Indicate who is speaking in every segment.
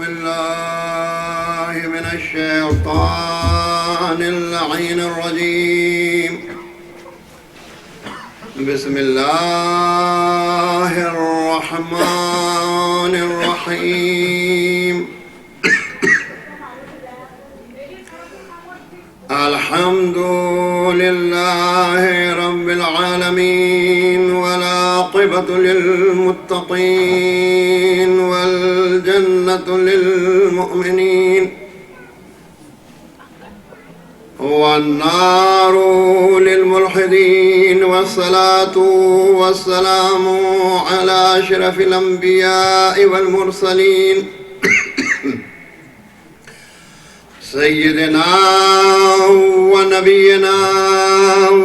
Speaker 1: بالله من الشيطان اللعين الرجيم. بسم الله الرحمن الرحيم. الحمد لله رب العالمين والعاقبة للمتقين والجنة للمؤمنين والنار للملحدين والصلاة والسلام على أشرف الأنبياء والمرسلين سيدنا ونبينا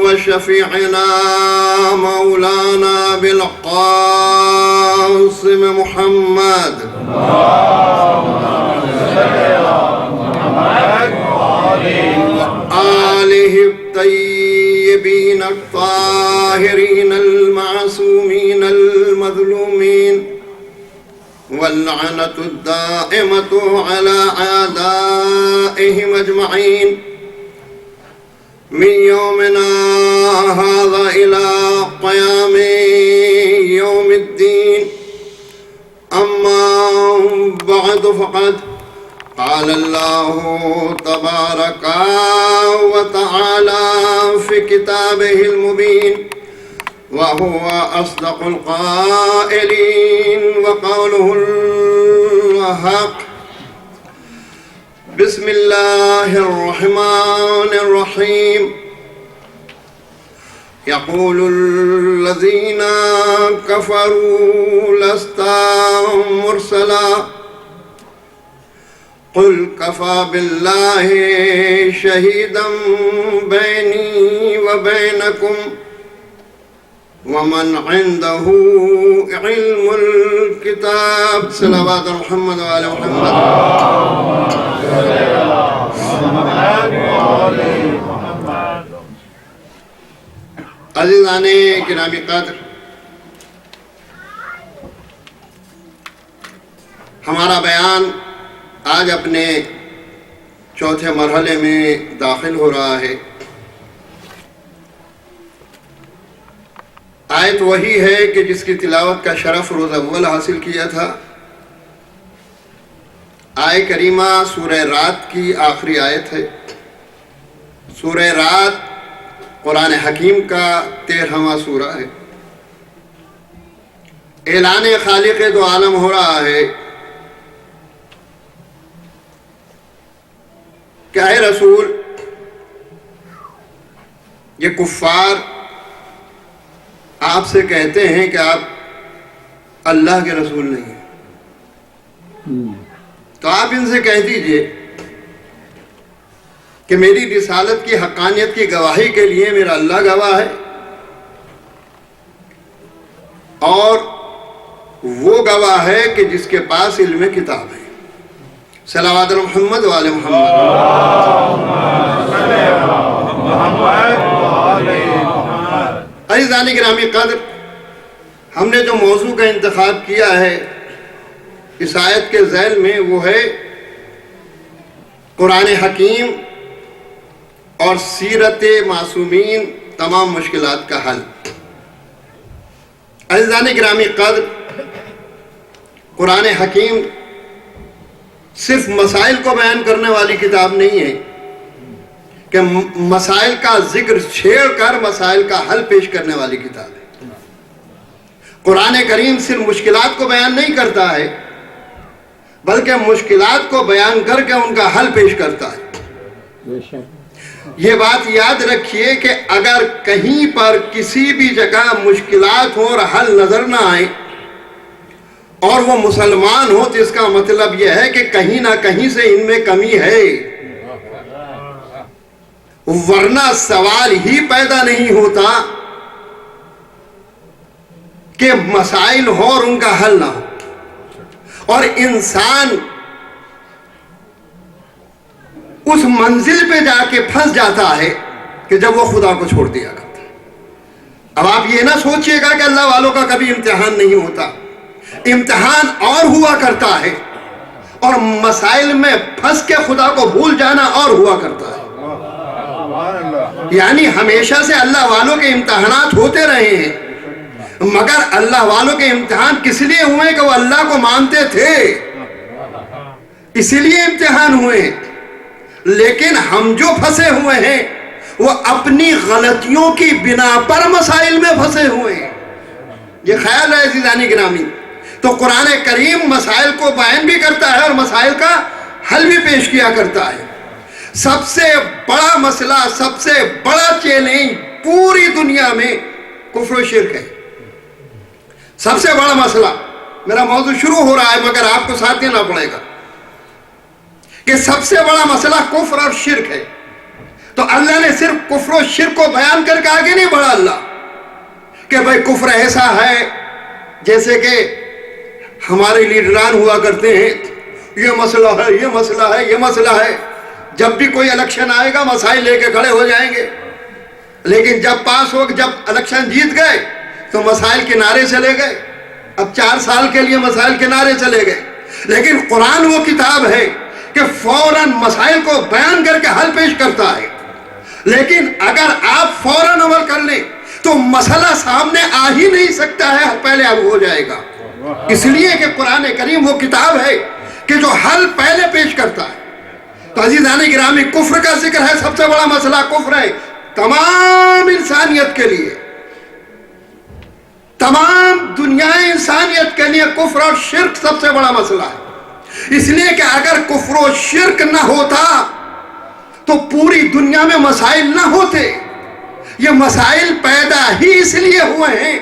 Speaker 1: وشفيعنا مولانا بالقاسم محمد وآله الطيبين الطاهرين المعصومين المظلومين واللعنة الدائمة على أعدائهم أجمعين من يومنا هذا إلى قيام يوم الدين. أما بعد فقد قال الله تبارك وتعالى في كتابه المبين وهو أصدق القائلين وقوله الحق. بسم الله الرحمن الرحيم. يقول الذين كفروا لست مرسلا قل كفى بالله شهيدا بيني وبينكم ومن عنده علم الكتاب. صلوات محمد وآل محمد. عزیزان گرامی قدر، ہمارا بیان آج اپنے چوتھے مرحلے میں داخل ہو رہا ہے. آیت وہی ہے کہ جس کی تلاوت کا شرف روز اول حاصل کیا تھا. آیت کریمہ سورہ رات کی آخری آیت ہے. سورہ رات قرآن حکیم کا 13واں سورہ ہے. اعلان خالق دو عالم ہو رہا ہے کہ اے رسول، یہ کفار آپ سے کہتے ہیں کہ آپ اللہ کے رسول نہیں ہیں، تو آپ ان سے کہہ دیجئے کہ میری رسالت کی حقانیت کی گواہی کے لیے میرا اللہ گواہ ہے اور وہ گواہ ہے کہ جس کے پاس علم کتاب ہے. صلوات محمد وآل محمد. عزیزان گرامی قدر، ہم نے جو موضوع کا انتخاب کیا ہے اس آیت کے ذیل میں وہ ہے قرآن حکیم اور سیرت معصومین تمام مشکلات کا حل. عزیزان گرامی قدر، قرآن حکیم صرف مسائل کو بیان کرنے والی کتاب نہیں ہے کہ مسائل کا ذکر چھیڑ کر مسائل کا حل پیش کرنے والی کتاب ہے. قرآن کریم صرف مشکلات کو بیان نہیں کرتا ہے بلکہ مشکلات کو بیان کر کے ان کا حل پیش کرتا ہے. یہ بات یاد رکھیے کہ اگر کہیں پر کسی بھی جگہ مشکلات ہوں اور حل نظر نہ آئے اور وہ مسلمان ہو تو اس کا مطلب یہ ہے کہ کہیں نہ کہیں سے ان میں کمی ہے، ورنہ سوال ہی پیدا نہیں ہوتا کہ مسائل ہو اور ان کا حل نہ ہو. اور انسان اس منزل پہ جا کے پھنس جاتا ہے کہ جب وہ خدا کو چھوڑ دیا کرتا ہے. اب آپ یہ نہ سوچئے گا کہ اللہ والوں کا کبھی امتحان نہیں ہوتا. امتحان اور ہوا کرتا ہے اور مسائل میں پھنس کے خدا کو بھول جانا اور ہوا کرتا ہے۔ یعنی ہمیشہ سے اللہ والوں کے امتحانات ہوتے رہے ہیں، مگر اللہ والوں کے امتحان کس لیے ہوئے کہ وہ اللہ کو مانتے تھے، اسی لیے امتحان ہوئے۔ لیکن ہم جو پھنسے ہوئے ہیں وہ اپنی غلطیوں کی بنا پر مسائل میں پھنسے ہوئے ہیں۔ یہ خیال ہے عزیزانی گرامی۔ تو قرآن کریم مسائل کو بیان بھی کرتا ہے اور مسائل کا حل بھی پیش کیا کرتا ہے۔ سب سے بڑا مسئلہ، سب سے بڑا چیلنج پوری دنیا میں کفر و شرک ہے۔ سب سے بڑا مسئلہ، میرا موضوع شروع ہو رہا ہے مگر آپ کو ساتھ دینا پڑے گا کہ سب سے بڑا مسئلہ کفر اور شرک ہے۔ تو اللہ نے صرف کفر و شرک کو بیان کر کے آگے نہیں بڑھا اللہ کہ بھئی کفر ایسا ہے جیسے کہ ہمارے لیڈران ہوا کرتے ہیں، یہ مسئلہ ہے، یہ مسئلہ ہے، یہ مسئلہ ہے۔ جب بھی کوئی الیکشن آئے گا مسائل لے کے کھڑے ہو جائیں گے، لیکن جب پاس ہو، جب الیکشن جیت گئے تو مسائل کے نعرے چلے گئے۔ اب 4 سال کے لیے مسائل کے نعرے چلے گئے۔ لیکن قرآن وہ کتاب ہے کہ فوراً مسائل کو بیان کر کے حل پیش کرتا ہے۔ لیکن اگر آپ فوراً عمل کر لیں تو مسئلہ سامنے آ ہی نہیں سکتا ہے، پہلے اب ہو جائے گا۔ اس لیے کہ قرآن کریم وہ کتاب ہے کہ جو حل پہلے پیش کرتا ہے۔ تو عزیزان گرامی، کفر کا ذکر ہے، سب سے بڑا مسئلہ کفر ہے تمام انسانیت کے لیے، تمام دنیا انسانیت کے لیے کفر اور شرک سب سے بڑا مسئلہ ہے۔ اس لیے کہ اگر کفر و شرک نہ ہوتا تو پوری دنیا میں مسائل نہ ہوتے۔ یہ مسائل پیدا ہی اس لیے ہوئے ہیں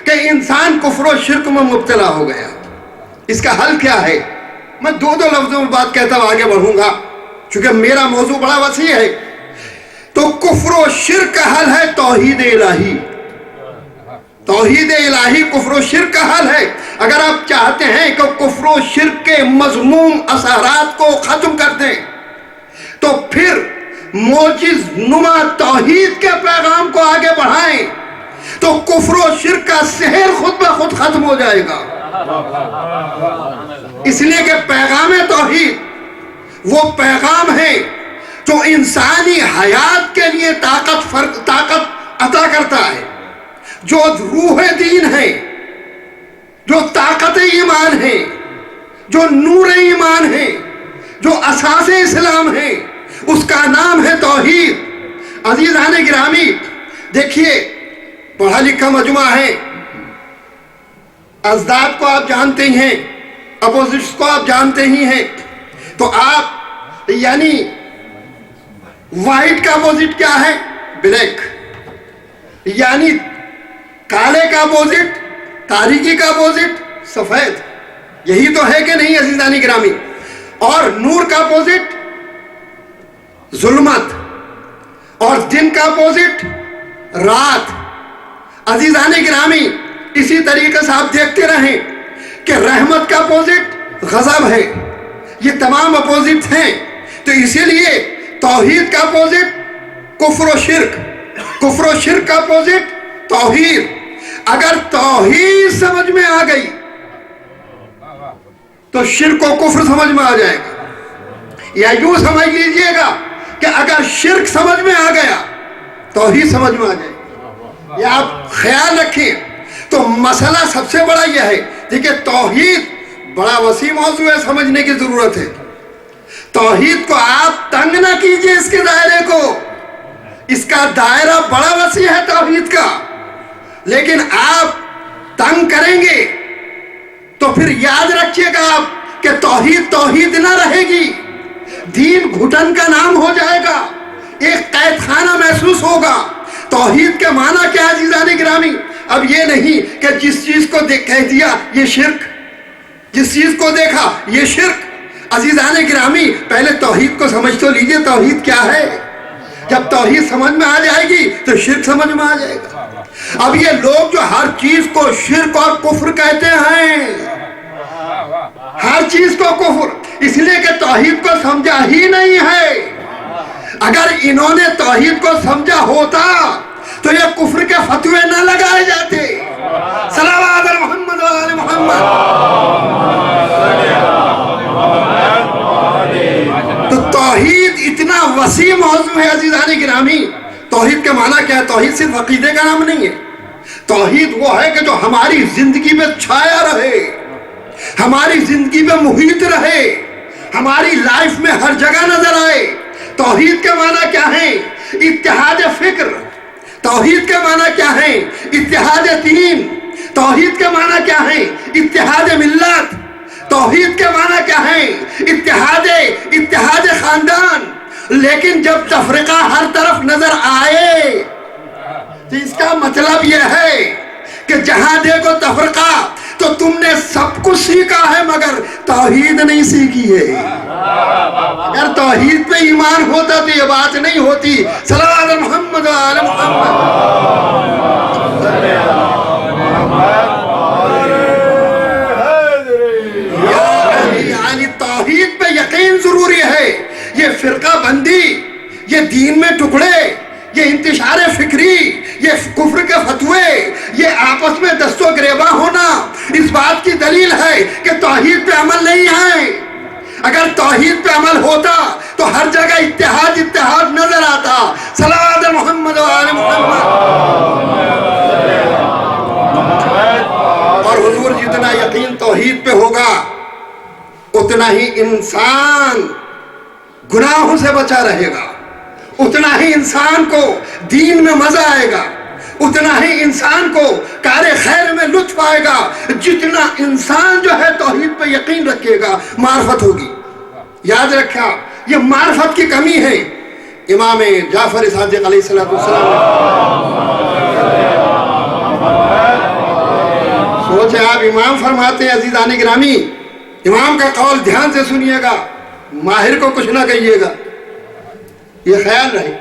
Speaker 1: کہ انسان کفر و شرک میں مبتلا ہو گیا۔ اس کا حل کیا ہے؟ میں 2 لفظوں میں بات کہتا ہوں آگے بڑھوں گا چونکہ میرا موضوع بڑا وسیع ہے۔ تو کفر و شرک کا حل ہے توحید الہی۔ توحید الہی کفر و شرک کا حل ہے۔ اگر آپ چاہتے ہیں کہ کفر و شرک کے مذموم اثرات کو ختم کر دیں تو پھر معجز نما توحید کے پیغام کو آگے بڑھائیں تو کفر و شرک کا سحر خود بخود ختم ہو جائے گا۔ اس لیے کہ پیغام توحید وہ پیغام ہے جو انسانی حیات کے لیے طاقت عطا کرتا ہے، جو روح دین ہے، جو طاقت ایمان ہے، جو نور ایمان ہے، جو اساس اسلام ہے، اس کا نام ہے توحید۔ عزیزان گرامی، دیکھیے پڑھا لکھا مجمع ہے، ازداد کو آپ جانتے ہی ہیں، اپوزٹس کو آپ جانتے ہی ہیں۔ تو آپ یعنی وائٹ کا اپوزٹ کیا ہے؟ بلیک۔ یعنی کالے کا اپوزٹ، تاریکی کا اپوزٹ سفید۔ یہی تو ہے کہ نہیں عزیزانی گرامی؟ اور نور کا اپوزٹ ظلمت، اور دن کا اپوزٹ رات۔ عزیزان گرامی، اسی طریقے سے آپ دیکھتے رہیں کہ رحمت کا اپوزٹ غضب ہے۔ یہ تمام اپوزٹ ہیں۔ تو اسی لیے توحید کا اپوزٹ کفر و شرک، کفر و شرک کا اپوزٹ توحید۔ اگر توحید سمجھ میں آ گئی تو شرک و کفر سمجھ میں آ جائے گا۔ یا یوں سمجھ لیجئے گا کہ اگر شرک سمجھ میں آ گیا توحید سمجھ میں آ جائے گا۔ یہ آپ خیال رکھیں۔ تو مسئلہ سب سے بڑا یہ ہے، دیکھیں توحید بڑا وسیع موضوع ہے، سمجھنے کی ضرورت ہے۔ توحید کو آپ تنگ نہ کیجئے، اس کے دائرے کو، اس کا دائرہ بڑا وسیع ہے توحید کا۔ لیکن آپ تنگ کریں گے تو پھر یاد رکھیے گا آپ کہ توحید توحید نہ رہے گی، دین گھٹن کا نام ہو جائے گا، ایک قید خانہ محسوس ہوگا۔ توحید کے معنی کیا عزیزان گرامی؟ اب یہ نہیں کہ جس چیز کو کہہ دیا یہ شرک، جس چیز کو دیکھا یہ شرک۔ عزیزان گرامی، پہلے توحید کو سمجھ تو لیجئے، توحید کیا ہے۔ جب توحید سمجھ میں آ جائے گی تو شرک سمجھ میں آ جائے گا۔ اب یہ لوگ جو ہر چیز کو شرک اور کفر کہتے ہیں، ہر چیز کو کفر، اس لیے کہ توحید کو سمجھا ہی نہیں ہے۔ اگر انہوں نے توحید کو سمجھا ہوتا تو یہ کفر کے فتوے نہ لگائے جاتے۔ صلوات محمد و آل محمد۔ وسیع موضوع ہے عزیزان گرامی۔ توحید کے معنی کیا ہے؟ توحید صرف عقیدے کا نام نہیں ہے، توحید وہ ہے کہ جو ہماری زندگی میں چھایا رہے، ہماری زندگی میں محیط رہے، ہماری لائف میں ہر جگہ نظر آئے۔ توحید کے معنی کیا ہے؟ اتحاد فکر۔ توحید کے معنی کیا ہے؟ اتحاد دین۔ توحید کے معنی کیا ہے؟ اتحاد ملت۔ توحید کے معنی کیا ہے؟ اتحاد خاندان۔ لیکن جب تفرقہ ہر طرف نظر آئے تو اس کا مطلب یہ ہے کہ جہاں دیکھو تفرقہ، تو تم نے سب کچھ سیکھا ہے مگر توحید نہیں سیکھی ہے۔ اگر توحید پہ ایمان ہوتا تو یہ بات نہیں ہوتی۔ صلوات محمد و آل محمد۔ یعنی توحید پہ یقین ضروری ہے۔ یہ فرقہ بندی، یہ دین میں ٹکڑے، یہ انتشار فکری، یہ کفر کے فتوے، یہ آپس میں دست و گریباں ہونا اس بات کی دلیل ہے کہ توحید پہ عمل نہیں ہے۔ اگر توحید پہ عمل ہوتا تو ہر جگہ اتحاد نظر آتا۔ صلوات محمد و آل محمد۔ اور حضور جتنا یقین توحید پہ ہوگا اتنا ہی انسان گناہوں سے بچا رہے گا، اتنا ہی انسان کو دین میں مزہ آئے گا، اتنا ہی انسان کو کار خیر میں لطف آئے گا۔ جتنا انسان جو ہے توحید پہ یقین رکھے گا معرفت ہوگی۔ یاد رکھا، یہ معرفت کی کمی ہے۔ امام جعفر صادق علیہ السلام سوچے آپ، امام فرماتے ہیں عزیزان گرامی، امام کا قول دھیان سے سنیے گا، ماہر کو کچھ نہ کہیے گا، یہ خیال رہے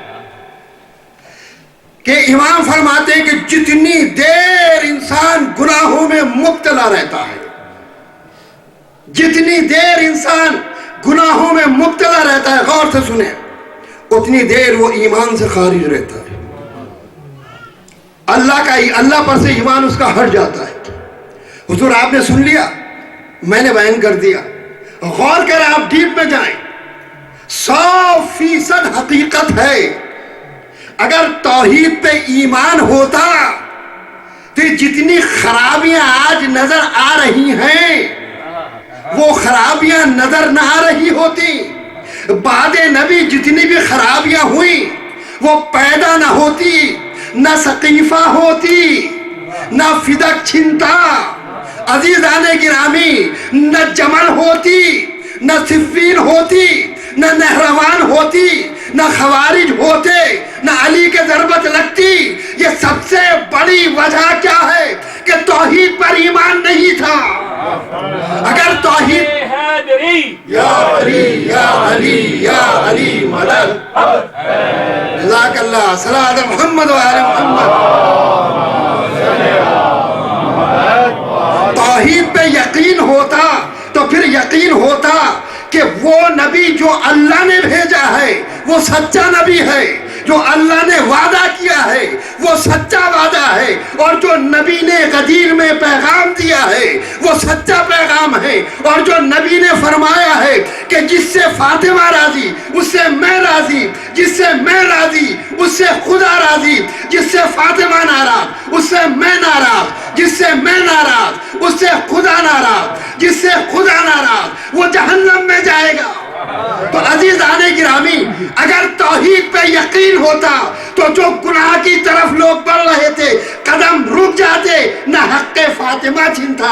Speaker 1: کہ امام فرماتے ہیں کہ جتنی دیر انسان گناہوں میں مبتلا رہتا ہے، جتنی دیر انسان گناہوں میں مبتلا رہتا ہے، غور سے سنیں، اتنی دیر وہ ایمان سے خارج رہتا ہے۔ اللہ پر سے ایمان اس کا ہٹ جاتا ہے۔ حضور آپ نے سن لیا، میں نے بیان کر دیا، غور کر آپ ڈیپ میں جائیں۔ 100% حقیقت ہے، اگر توحید پہ ایمان ہوتا تو جتنی خرابیاں آج نظر آ رہی ہیں وہ خرابیاں نظر نہ آ رہی ہوتی۔ بعد نبی جتنی بھی خرابیاں ہوئیں وہ پیدا نہ ہوتی، نہ سقیفہ ہوتی، نہ فدق چھنتا، عزیزان گرامی، نہ جمل ہوتی، نہ صفین ہوتی، نہ نہروان ہوتی، نہ خوارج ہوتے، نہ علی کے ضربت لگتی۔ یہ سب سے بڑی وجہ کیا ہے کہ توحید پر ایمان نہیں تھا۔ اگر توحید یا علی یا علی یا علی مدد، جزاک اللہ، صلوات محمد و آل محمد۔ توحید پہ یقین ہوتا تو پھر یقین ہوتا کہ وہ نبی جو اللہ نے بھیجا ہے وہ سچا نبی ہے، جو اللہ نے وعدہ کیا ہے وہ سچا وعدہ ہے، اور جو نبی نے غدیر میں پیغام دیا ہے وہ سچا پیغام ہے، اور جو نبی نے فرمایا ہے کہ جس سے فاطمہ راضی اس سے میں راضی، جس سے میں راضی اس سے خدا راضی، جس سے فاطمہ ناراض اس سے میں ناراض، جس سے میں ناراض اس سے خدا ناراض، جس سے خدا ناراض وہ جہنم میں جائے گا۔ تو عزیزان گرامی، اگر توحید پہ یقین ہوتا تو جو گناہ کی طرف لوگ بڑھ رہے تھے قدم رک جاتے، نہ حق فاطمہ چھنتا،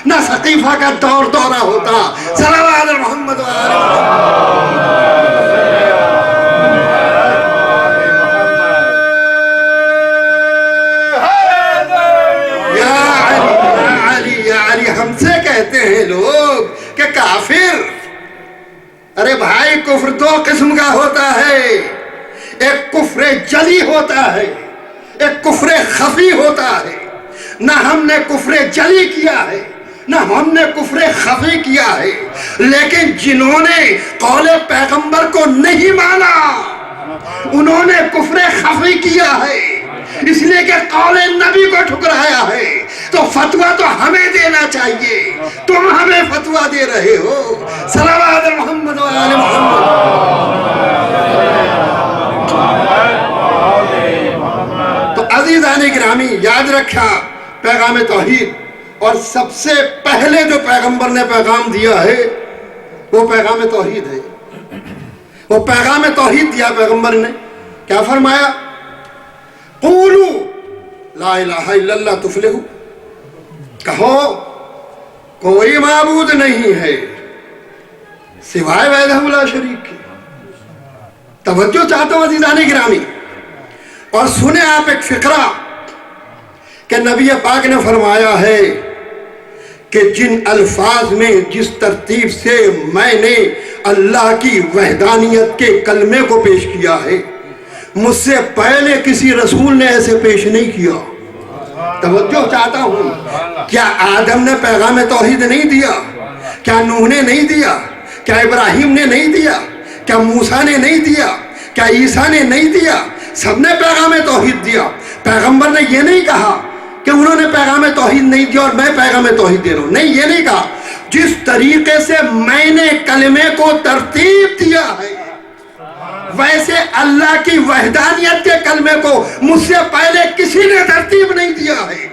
Speaker 1: نہ سقیفہ کا دورہ ہوتا۔ صلوات محمد و آل محمد۔ ہم سے کہتے ہیں لوگ کہ کافر، ارے بھائی کفر دو قسم کا ہوتا ہے، ایک کفر جلی ہوتا ہے، ایک کفر خفی ہوتا ہے۔ نہ ہم نے کفر جلی کیا ہے نہ ہم نے کفر خفی کیا ہے، لیکن جنہوں نے قول پیغمبر کو نہیں مانا انہوں نے کفر خفی کیا ہے، اس لیے کہ قول نبی کو ٹھکرایا ہے۔ تو فتویٰ تو ہمیں دینا چاہیے، تم ہمیں فتویٰ دے رہے ہو۔ صلوات محمد و آل محمد۔ رکھا پیغام توحید، اور سب سے پہلے جو پیغمبر نے پیغام دیا ہے وہ پیغام توحید ہے۔ وہ پیغام توحید دیا پیغمبر نے، کیا فرمایا؟ قولوا لا الہ الا اللہ تفلحوا، کہو کوئی معبود نہیں ہے سوائے وحدہ لا شریک کے۔ توجہ چاہتا ہوں عزیزان گرامی، اور سنیں آپ ایک فقرہ کہ نبی پاک نے فرمایا ہے کہ جن الفاظ میں جس ترتیب سے میں نے اللہ کی وحدانیت کے کلمے کو پیش کیا ہے، مجھ سے پہلے کسی رسول نے ایسے پیش نہیں کیا۔ توجہ چاہتا ہوں، کیا آدم نے پیغام توحید نہیں دیا؟ کیا نوح نے نہیں دیا؟ کیا ابراہیم نے نہیں دیا؟ کیا موسیٰ نے نہیں دیا؟ کیا عیسیٰ نے نہیں دیا؟ سب نے پیغام توحید دیا۔ پیغمبر نے یہ نہیں کہا کہ انہوں نے پیغام توحید نہیں دیا اور میں پیغام توحید دے رہا ہوں، نہیں، یہ نہیں کہا۔ جس طریقے سے میں نے کلمے کو ترتیب دیا ہے، ویسے اللہ کی وحدانیت کے کلمے کو مجھ سے پہلے کسی نے ترتیب نہیں دیا ہے۔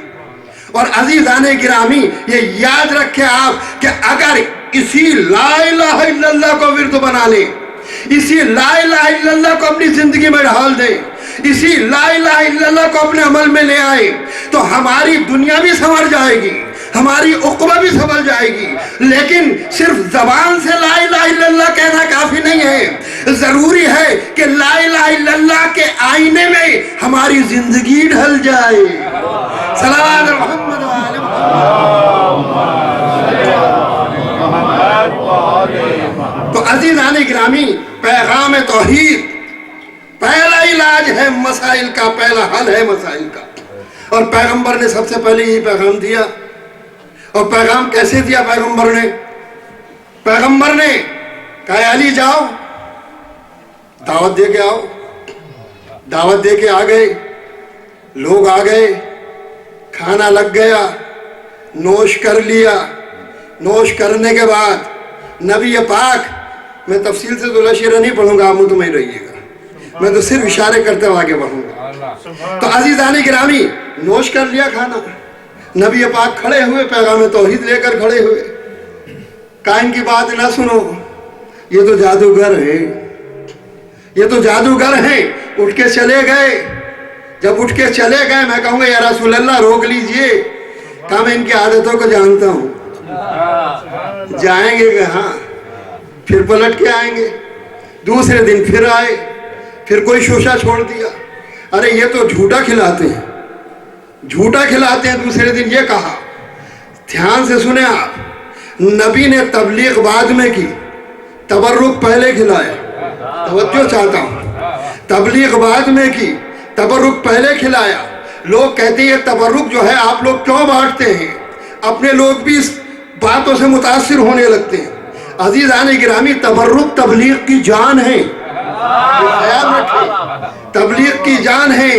Speaker 1: اور عزیزان گرامی، یہ یاد رکھیں آپ کہ اگر اسی لا الہ الا اللہ کو ورد بنا لیں، اسی لا الہ الا اللہ کو اپنی زندگی میں ڈھال دیں، اسی لا الہ الا اللہ کو اپنے عمل میں لے آئیں، تو ہماری دنیا بھی سنور جائے گی، ہماری عقبہ بھی سنور جائے گی۔ لیکن صرف زبان سے لا الہ الا اللہ کہنا کافی نہیں ہے، ضروری ہے کہ لا الہ الا اللہ کے آئینے میں ہماری زندگی ڈھل جائے۔ صلوات محمد و آل محمد۔ تو عزیزان گرامی، پیغام توحید پہلا علاج ہے مسائل کا، پہلا حل ہے مسائل کا، اور پیغمبر نے سب سے پہلے یہی پیغام دیا۔ اور پیغام کیسے دیا پیغمبر نے؟ پیغمبر نے کہا علی جاؤ دعوت دے کے آؤ۔ دعوت دے کے آ گئے، لوگ آ گئے، کھانا لگ گیا، نوش کر لیا۔ نوش کرنے کے بعد نبی پاک، میں تفصیل سے دولہ شیرہ نہیں پڑھوں گا، آپ مطمئن رہیے گا، میں تو صرف اشارے کرتے ہوئے آگے بڑھوں گا۔ تو عزیزان گرامی، نوش کر لیا کھانا، نبی پاک کھڑے ہوئے، پیغام توحید لے کر کھڑے ہوئے، کہا ان کی بات نہ سنو، یہ تو جادوگر ہیں، یہ تو جادوگر ہیں۔ اٹھ کے چلے گئے۔ جب اٹھ کے چلے گئے، میں کہوں گا یا رسول اللہ روک لیجئے، کہا میں ان کی عادتوں کو جانتا ہوں، جائیں گے کہاں، پھر پلٹ کے آئیں گے۔ دوسرے دن پھر آئے، پھر کوئی شوشہ چھوڑ دیا، ارے یہ تو جھوٹا کھلاتے ہیں، جھوٹا کھلاتے ہیں۔ دوسرے دن یہ کہا، دھیان سے سنیں آپ، نبی نے تبلیغ بعد میں کی، تبرک پہلے کھلایا۔ توجہ چاہتا ہوں، تبلیغ بعد میں کی، تبرک پہلے کھلایا۔ لوگ کہتے ہیں تبرک جو ہے آپ لوگ کیوں بانٹتے ہیں؟ اپنے لوگ بھی اس باتوں سے متاثر ہونے لگتے ہیں۔ عزیزان گرامی، تبرک تبلیغ کی جان ہے، خیال رکھیں، تبلیغ کی جان ہے۔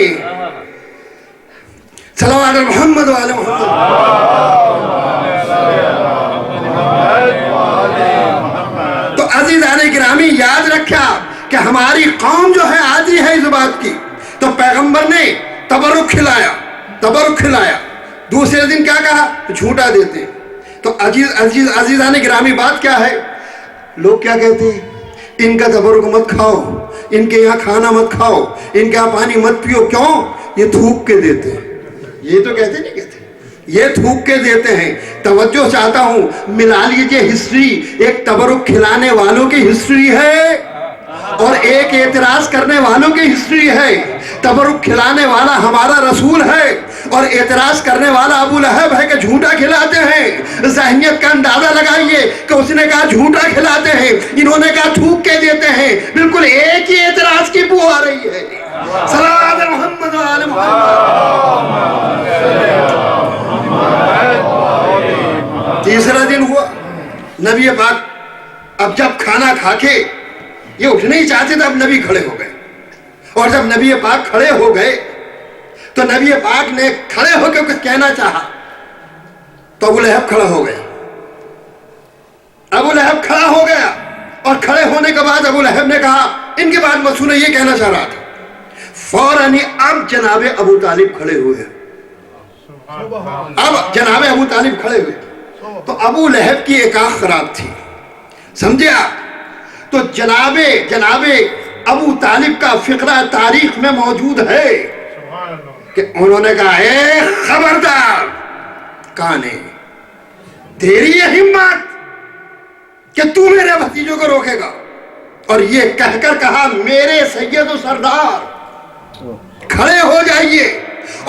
Speaker 1: صلوات محمد و آل محمد۔ تو عزیزان گرامی، یاد رکھا کہ ہماری قوم جو ہے عادی ہے اس بات کی۔ تو پیغمبر نے تبرک کھلایا، تبرک کھلایا۔ دوسرے دن کیا کہا؟ جھوٹا دیتے ہیں۔ تو عزیزان گرامی، بات کیا ہے؟ لوگ کیا کہتے ہیں؟ ان کا تبرک مت کھاؤ، ان کے یہاں کھانا مت کھاؤ، ان کے یہاں پانی مت پیو۔ کیوں؟ یہ تھوک کے دیتے ہیں۔ یہ تو کہتے نہیں کہتے، یہ تھوک کے دیتے ہیں۔ توجہ چاہتا ہوں، ملا لیجئے ہسٹری، ایک تبرک کھلانے والوں کی ہسٹری ہے اور ایک اعتراض کرنے والوں کی ہسٹری ہے۔ تبرک کھلانے والا ہمارا رسول ہے اور اعتراض کرنے والا ابو لہب ہے کہ جھوٹا کھلاتے ہیں۔ ذہنیت کا اندازہ لگائیے کہ اس نے کہا جھوٹا کھلاتے ہیں، انہوں نے کہا تھوک کے دیتے ہیں، بالکل ایک ہی اعتراض کی بو آ رہی ہے۔ صلوات محمد و آل محمد۔ تیسرا دن ہوا، نبی پاک اب جب کھانا کھا کے یہ اٹھنے ہی چاہتے تھے، اب نبی کھڑے ہو گئے۔ اور جب نبی پاک کھڑے ہو گئے تو نبی پاک نے کھڑے ہو کے کچھ کہنا چاہا تو ابو لہب کھڑا ہو گیا۔ ابو لہب کھڑا ہو گیا اور کھڑے ہونے کے بعد ابو لہب نے کہا ان کے بعد مت سنو، یہ کہنا چاہ رہا تھا۔ فوراً اب جناب ابو طالب کھڑے ہوئے، اب جناب ابو طالب کھڑے ہوئے تو ابو لہب کی ایک آنکھ خراب تھی، سمجھے آپ؟ تو جناب ابو طالب کا فقرہ تاریخ میں موجود ہے کہ انہوں نے کہا اے خبردار، کانے تیری یہ ہمت کہ تو میرے بھتیجوں کو روکے گا؟ اور یہ کہہ کر کہا میرے سید و سردار کھڑے ہو جائیے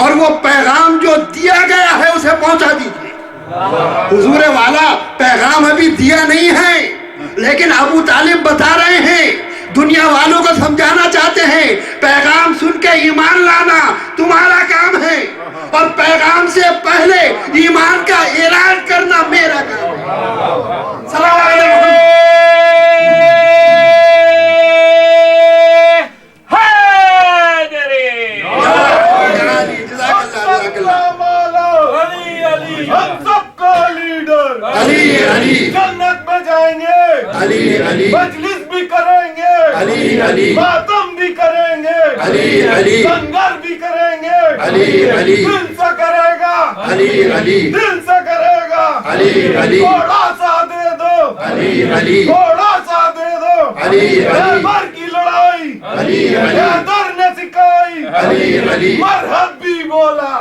Speaker 1: اور وہ پیغام جو دیا گیا ہے اسے پہنچا دیجیے۔ حضور والا پیغام ابھی دیا نہیں ہے، لیکن ابو طالب بتا رہے ہیں، دنیا والوں کو سمجھانا چاہتے ہیں پیغام سن کے ایمان لانا تمہارا کام ہے، اور پیغام سے پہلے ایمان کا اعلان کرنا میرا کام ہے۔ صلوات علیہ
Speaker 2: جنت میں جائیں گے، مجلس بھی کریں گے، ماتم بھی کریں گے، لنگر بھی کریں گے، دل سے کرے گا، دل سے کرے گا، تھوڑا سا دے دو، تھوڑا سا دے دو، خیبر کی لڑائی حیدر نے سکھائی، مرحب بھی بولا،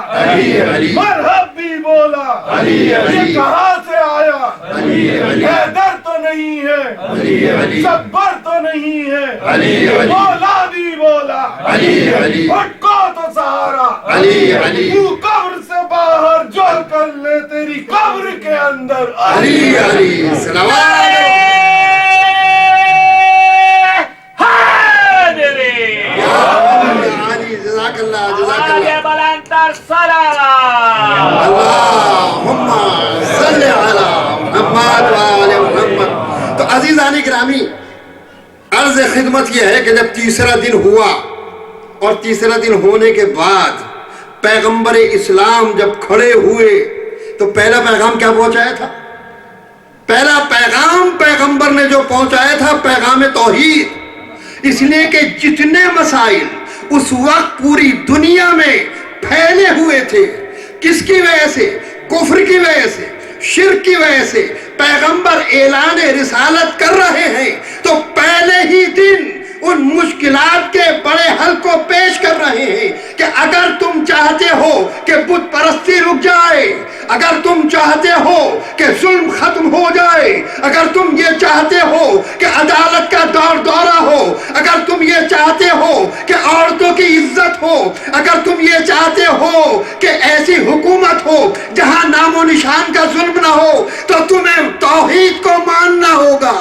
Speaker 2: مرحب بھی بولا، یہ کہاں سے آیا؟ حیدر تو نہیں ہے، جبر تو نہیں ہے، بولا بھی بولا، اٹھ کو تو سہارا، تو قبر سے باہر جو کر لے تیری قبر کے اندر
Speaker 1: علی علی صلوات اللہم صلی علی محمد وآل محمد۔ تو عزیزان گرامی، عرض خدمت یہ ہے کہ جب تیسرا دن ہوا اور تیسرا دن ہونے کے بعد پیغمبر اسلام جب کھڑے ہوئے تو پہلا پیغام کیا پہنچایا تھا؟ پہلا پیغام پیغمبر نے جو پہنچایا تھا پیغام توحید، اس لیے کہ جتنے مسائل اس وقت پوری دنیا میں پھیلے ہوئے تھے، کس کی وجہ سے؟ کفر کی وجہ سے، شرک کی وجہ سے پیغمبر اعلان رسالت کر رہے ہیں، تو پہلے ہی دن ان مشکلات کے بڑے حل کو پیش کر رہے ہیں کہ اگر تم چاہتے ہو کہ بت پرستی رک جائے، اگر تم چاہتے ہو کہ ظلم ختم ہو جائے، اگر تم یہ چاہتے ہو کہ عدالت کا دور دورہ ہو، اگر تم یہ چاہتے ہو کہ عورتوں کی عزت ہو، اگر تم یہ چاہتے ہو کہ ایسی حکومت ہو جہاں نام و نشان کا ظلم نہ ہو، تو تمہیں توحید کو ماننا ہوگا،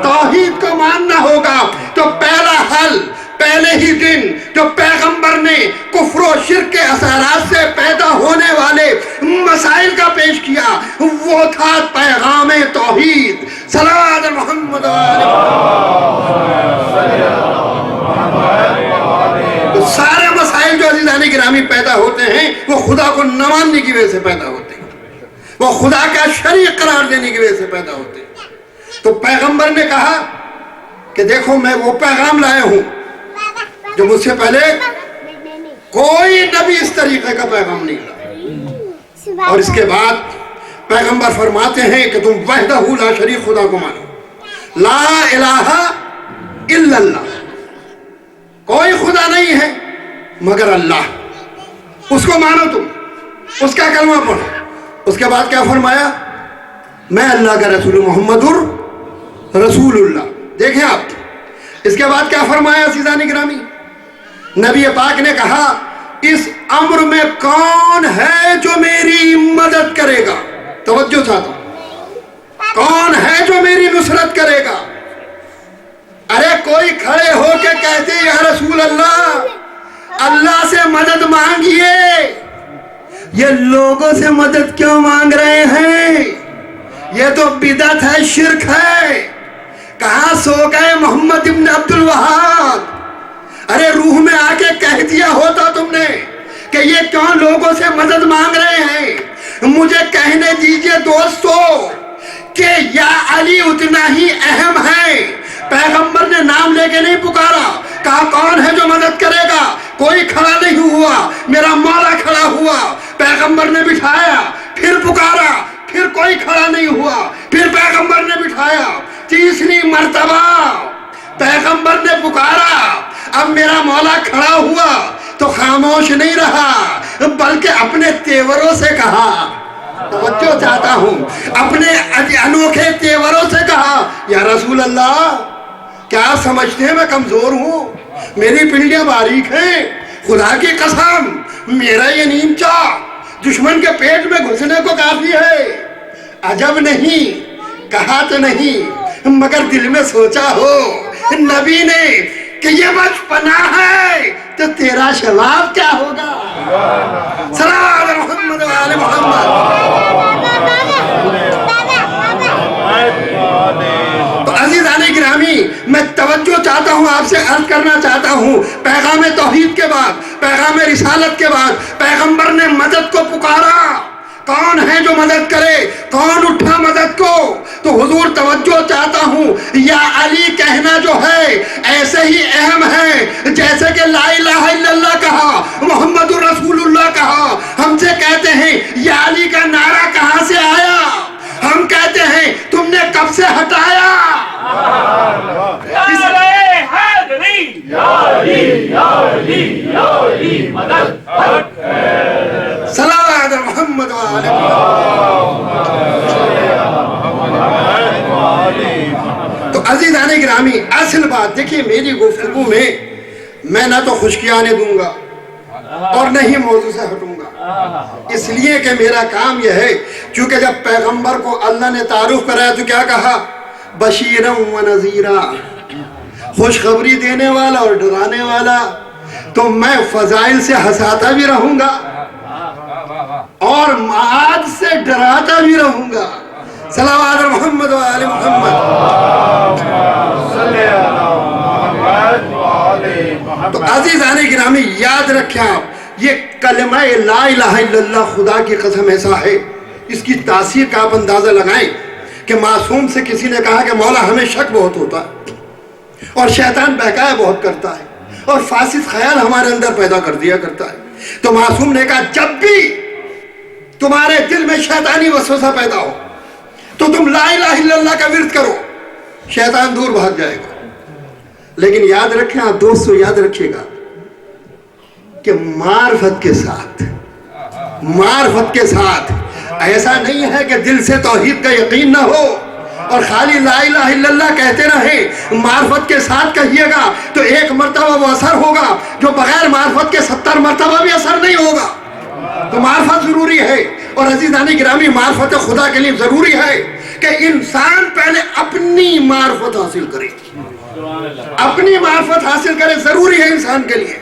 Speaker 1: توحید کو ماننا ہوگا۔ تو پہلا حل پہلے ہی دن جو پیغمبر نے کفر و شرک کے اثرات سے پیدا ہونے والے مسائل کا پیش کیا وہ تھا پیغام توحید۔ صلوات محمد تو سارے مسائل جو عزیزان گرامی پیدا ہوتے ہیں وہ خدا کو نہ ماننے کی وجہ سے پیدا ہوتے ہیں، وہ خدا کا شریک قرار دینے کی وجہ سے پیدا ہوتے ہیں۔ تو پیغمبر نے کہا کہ دیکھو میں وہ پیغام لایا ہوں جو مجھ سے پہلے کوئی نبی اس طریقے کا پیغام نہیں لایا۔ اور اس کے بعد پیغمبر فرماتے ہیں کہ تم وحدہ لا شریک خدا کو مانو، لا الہ الا اللہ، کوئی خدا نہیں ہے مگر اللہ، اس کو مانو، تم اس کا کلمہ پڑھو۔ اس کے بعد کیا فرمایا؟ میں اللہ کا رسول، محمد رسول اللہ۔ دیکھیں آپ اس کے بعد کیا فرمایا عزیزان گرامی؟ نبی پاک نے کہا اس امر میں کون ہے جو میری مدد کرے گا؟ توجہ چاہتا ہوں، کون ہے جو میری نصرت کرے گا؟ ارے کوئی کھڑے ہو کے کہتے یا رسول اللہ اللہ سے مدد مانگیے، یہ لوگوں سے مدد کیوں مانگ رہے ہیں؟ یہ تو بدعت ہے، شرک ہے۔ کہاں سو گئے محمد ابن عبد الوہاب؟ ارے روح میں آ کے کہہ دیا ہوتا تم نے کہ یہ کیوں لوگوں سے مدد مانگ رہے ہیں۔ مجھے کہنے دیجئے دوستو کہ یا علی اتنا ہی اہم ہے۔ پیغمبر نے نام لے کے نہیں پکارا، کہا کون ہے جو مدد کرے گا؟ کوئی کھڑا نہیں ہوا، میرا مولا کھڑا ہوا۔ پیغمبر مرتبہ پیغمبر نے پکارا، اب میرا مولا کھڑا ہوا تو خاموش نہیں رہا بلکہ اپنے تیوروں سے کہا، توجہ چاہتا ہوں، اپنے انوکھے تیوروں سے کہا، یا رسول اللہ کیا سمجھتے ہیں میں کمزور ہوں؟ میری پنڈلیاں باریک ہیں، خدا کی قسم میرا یہ نیمچا دشمن کے پیٹ میں گھسنے کو کافی ہے۔ عجب نہیں، کہا تو نہیں مگر دل میں سوچا ہو نبی نے کہ یہ بچپنا ہے تو تیرا شباب کیا ہوگا؟ صلوات محمد و آل محمد۔ تو عزیزان گرامی، میں توجہ چاہتا ہوں، آپ سے عرض کرنا چاہتا ہوں، پیغام توحید کے بعد، پیغام رسالت کے بعد پیغمبر نے مدد کو پکارا، کون ہے جو مدد کرے؟ کون اٹھا مدد کو؟ تو حضور توجہ چاہتا ہوں، یا علی کہنا جو ہے ایسے ہی اہم ہے جیسے کہ لا الہ الا اللہ کہا، محمد رسول اللہ کہا۔ ہم سے کہتے ہیں یا علی کا نعرہ کہاں سے آیا؟ ہم کہتے ہیں تم نے کب سے ہٹایا؟ صلوات محمد و آل محمد۔ تو عزیزان گرامی، اصل بات دیکھیے، میری گفتگو میں نہ تو خشکی آنے دوں گا اور نہ ہی موضوع سے ہٹوں گا، اس لیے کہ میرا کام یہ ہے، چونکہ جب پیغمبر کو اللہ نے تعارف کرایا تو کیا کہا؟ بشیرا و نذیرا، خوشخبری دینے والا اور ڈرانے والا۔ تو میں فضائل سے ہنساتا بھی رہوں گا اور معاد سے ڈراتا بھی رہوں گا۔ صلوات محمد و آل محمد۔ تو عزیزان گرامی یاد رکھیں آپ، یہ کلمہ لا الہ الا اللہ خدا کی قسم ایسا ہے، اس کی تاثیر کا آپ اندازہ لگائیں کہ معصوم سے کسی نے کہا کہ مولا ہمیں شک بہت ہوتا ہے اور شیطان بہکایا بہت کرتا ہے اور فاسد خیال ہمارے اندر پیدا کر دیا کرتا ہے۔ تو معصوم نے کہا جب بھی تمہارے دل میں شیطانی وسوسہ پیدا ہو تو تم لا الہ الا اللہ کا ورد کرو، شیطان دور بھاگ جائے گا۔ لیکن یاد رکھیں آپ دوستو، یاد رکھیے گا کہ معرفت کے ساتھ ایسا نہیں ہے کہ دل سے توحید کا یقین نہ ہو اور خالی لا الہ الا اللہ کہتے رہیں۔ معرفت کے ساتھ کہیے گا تو ایک مرتبہ وہ اثر ہوگا جو بغیر معرفت کے 70 مرتبہ بھی اثر نہیں ہوگا۔ تو معرفت ضروری ہے، اور عزیزان گرامی معرفت خدا کے لیے ضروری ہے کہ انسان پہلے اپنی معرفت حاصل کرے، اپنی معرفت حاصل کرے، ضروری ہے انسان کے لیے۔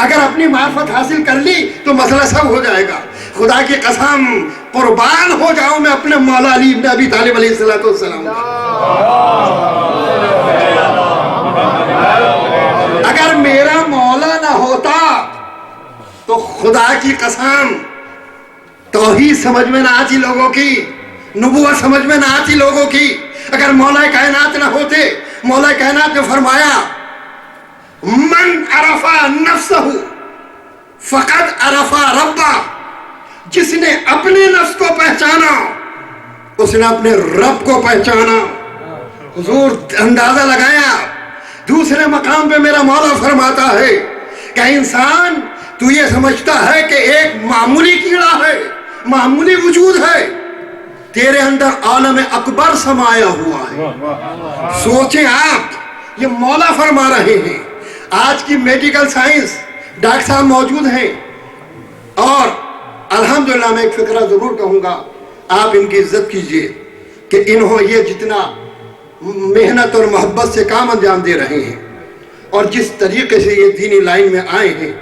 Speaker 1: اگر اپنی معرفت حاصل کر لی تو مسئلہ سب ہو جائے گا۔ خدا کی قسم قربان ہو جاؤں میں اپنے مولا علی ابن ابی طالب علیہ السلام۔ اگر میرا مولا نہ ہوتا تو خدا کی قسم توحید سمجھ میں نہ آتی لوگوں کی، نبوت سمجھ میں نہ آتی لوگوں کی۔ اگر مولا کائنات نہ ہوتے، مولا کائنات نے فرمایا من عرفا نفسہ فقد عرفا ربا، جس نے اپنے نفس کو پہچانا اس نے اپنے رب کو پہچانا۔ حضور اندازہ لگایا، دوسرے مقام پہ میرا مولا فرماتا ہے کہ انسان تو یہ سمجھتا ہے کہ ایک معمولی کیڑا ہے، معمولی وجود ہے، تیرے اندر عالم اکبر سمایا ہوا ہے۔ سوچیں آپ، یہ مولا فرما رہے ہیں۔ آج کی میڈیکل سائنس ڈاکٹر صاحب موجود ہیں اور الحمدللہ میں ایک فقرہ ضرور کہوں گا، آپ ان کی عزت کیجئے کہ انہوں یہ جتنا محنت اور محبت سے کام انجام دے رہے ہیں اور جس طریقے سے یہ دینی لائن میں آئے ہیں،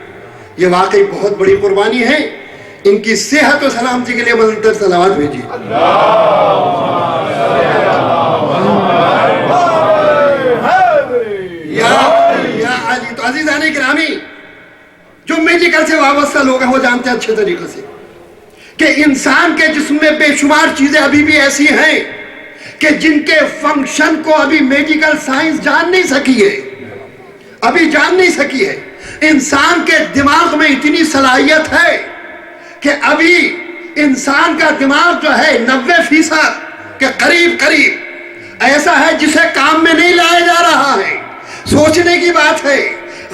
Speaker 1: یہ واقعی بہت بڑی قربانی ہے۔ ان کی صحت و سلامتی کے لیے منتر صلوات بھیجیے۔ یا علی۔ تو عزیزان گرامی، جو میڈیکل سے وابستہ لوگ ہیں وہ جانتے ہیں اچھے طریقے سے کہ انسان کے جسم میں بے شمار چیزیں ابھی بھی ایسی ہیں کہ جن کے فنکشن کو ابھی میڈیکل سائنس جان نہیں سکی ہے، ابھی جان نہیں سکی ہے۔ انسان کے دماغ میں اتنی صلاحیت ہے کہ ابھی انسان کا دماغ جو ہے 90% کے قریب ایسا ہے جسے کام میں نہیں بات ہے،